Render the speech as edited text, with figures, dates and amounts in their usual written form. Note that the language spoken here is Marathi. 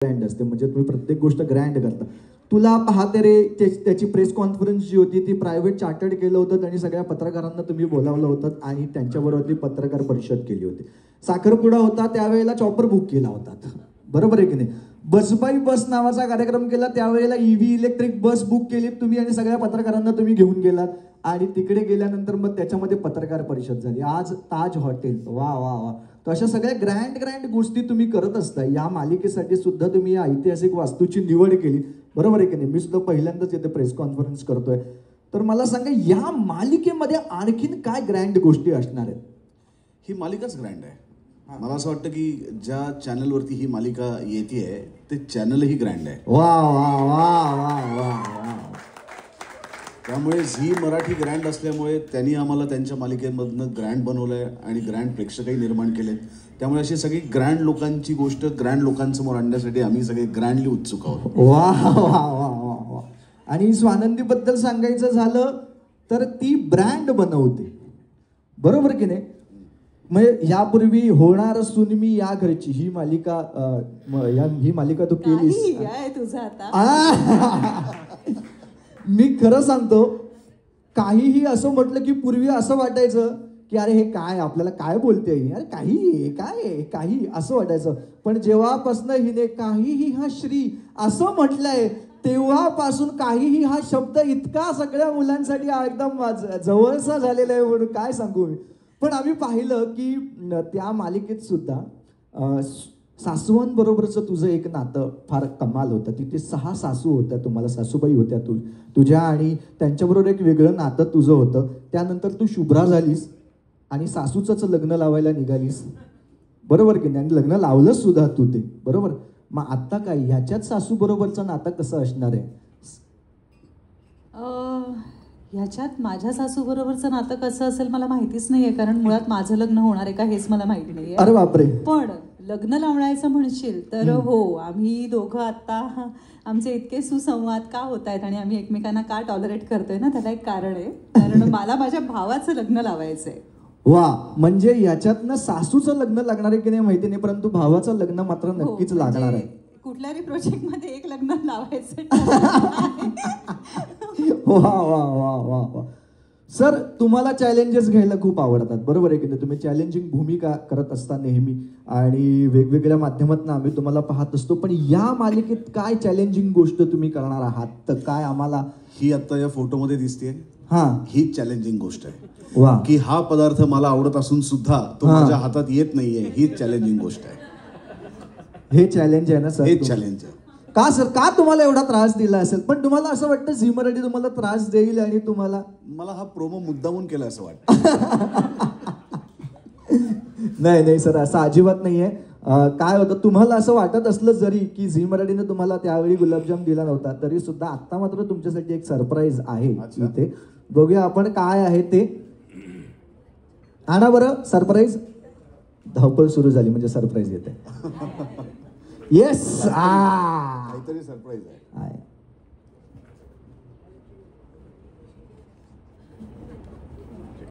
ग्रँड असते, म्हणजे तुम्ही प्रत्येक गोष्ट ग्रँड करता. तुला पाहते रे त्याची प्रेस कॉन्फरन्स जी होती ती प्रायव्हेट चार्टर्ड केलं होतं, त्यांनी सगळ्या पत्रकारांना तुम्ही बोलावलं होतं आणि त्यांच्याबरोबर ती पत्रकार परिषद केली होती. साखरपुडा होता त्यावेळेला चॉपर बुक केला होता, बरोबर आहे की नाही. बसबाई बस नावाचा कार्यक्रम केला त्यावेळेला ईव्ही इलेक्ट्रिक बस बुक केली तुम्ही आणि सगळ्या पत्रकारांना तुम्ही घेऊन गेलात आणि तिकडे गेल्यानंतर मग त्याच्यामध्ये पत्रकार परिषद झाली. आज ताज हॉटेल, वा वा वा. तर अशा सगळ्या ग्रँड गोष्टी तुम्ही करत असता. या मालिकेसाठी सुद्धा तुम्ही या ऐतिहासिक वास्तूची निवड केली, बरोबर आहे की नाही. मी सुद्धा पहिल्यांदाच येथे प्रेस कॉन्फरन्स करतोय. तर मला सांगा या मालिकेमध्ये आणखीन काय ग्रँड गोष्टी असणार आहेत? ही मालिकाच ग्रँड आहे. मला असं वाटतं की ज्या चॅनलवरती ही मालिका येते ते चॅनलही ग्रँड आहे. वा वा वा वा वा वा. त्यामुळे झी मराठी ग्रँड असल्यामुळे त्यांनी आम्हाला त्यांच्या मालिकेमधनं ग्रँड बनवलंय आणि ग्रँड प्रेक्षकही निर्माण केलेत. त्यामुळे अशी सगळी ग्रँड लोकांची गोष्ट ग्रँड लोकांसमोर आणण्यासाठी आम्ही सगळे ग्रँडली उत्सुक आहोत. वा वा वा वा वा. आणि स्वानंदीबद्दल सांगायचं झालं तर ती ब्रँड बनवते, बरोबर की नाही. म्हणजे यापूर्वी होणार सून मी या घरची ही मालिका ही मालिका तू केलीस. तुझं आता मी खरं सांगतो, काहीही असं म्हटलं की पूर्वी असं वाटायचं की अरे हे काय आपल्याला काय बोलते, अरे काही काय काही असं वाटायचं. पण जेव्हापासनं हिने काहीही हा श्री असं म्हटलंय तेव्हापासून काहीही हा शब्द इतका सगळ्या मुलांसाठी एकदम जवळचा झालेला आहे म्हणून काय सांगू मी. पण आम्ही पाहिलं की त्या मालिकेत सुद्धा सासूबाईंबरोबरचं तुझं एक नातं फार कमाल होतं. तिथे 6 सासू होत्या, तुम्हाला सासूबाई होत्या तुझ्या आणि त्यांच्याबरोबर एक वेगळं नातं तुझं होतं. त्यानंतर तू शुभ्रा झालीस आणि सासूचंच लग्न लावायला निघालीस, बरोबर की नाही. आणि लग्न लावलंच सुद्धा तू ते, बरोबर. मग आता काय ह्याच्यात सासू बरोबरचं नातं कसं असणार आहे? ह्याच्यात माझ्या सासू बरोबरचं नातं कसं असेल मला माहितीच नाहीये, कारण मुळात माझं लग्न होणार आहे का हेच मला माहिती नाहीये. अरे बापरे. पण लग्न लावण्याचं म्हणशील तर हो, आम्ही दोघं आता आमचे इतके सुसंवाद का होत आहेत आणि आम्ही एकमेकांना का टॉलरेट करतोय ना, त्याला एक कारण आहे. कारण मला माझ्या भावाचं लग्न लावायचंय. वा, म्हणजे याच्यातनं सासूचं लग्न लागणार आहे की नाही माहिती नाही, परंतु भावाचं लग्न मात्र नक्कीच लागणार आहे. कुठल्याही प्रोजेक्ट मध्ये एक लग्न लावायचं. वा वा वा वा वा. सर, तुम्हाला चॅलेंजेस घ्यायला खूप आवडतात, बरोबर आहे की नाही. तुम्ही चॅलेंजिंग भूमिका करत असता नेहमी आणि वेगवेगळ्या माध्यमातून आम्ही तुम्हाला पाहत असतो. पण या मालिकेत काय चॅलेंजिंग गोष्ट तुम्ही करणार आहात? तर काय आम्हाला ही आता या फोटोमध्ये दिसते, हा ही चॅलेंजिंग गोष्ट आहे. वा. की हा पदार्थ मला आवडत असून सुद्धा तो माझ्या हातात येत नाहीये, ही चॅलेंजिंग गोष्ट आहे. हे चॅलेंज आहे ना सर? हे चॅलेंज आहे. का सर, का तुम्हाला एवढा त्रास दिला असेल? पण तुम्हाला असं वाटतं झी मराठी तुम्हाला त्रास देईल आणि मला हा प्रोमो मुद्दामून केला असं वाटतं. नाही सर, असं अजिबात नाहीये. काय होतं, तुम्हाला असं वाटत असलं जरी की झी मराठीने तुम्हाला त्यावेळी गुलाबजाम दिला नव्हता तरी सुद्धा आता मात्र तुमच्यासाठी एक सरप्राईज आहे इथे. बघूया आपण काय आहे ते. आणा बरं सरप्राईज. धावपळ सुरू झाली म्हणजे सरप्राईज येते. येस, काहीतरी सरप्राईज आहे.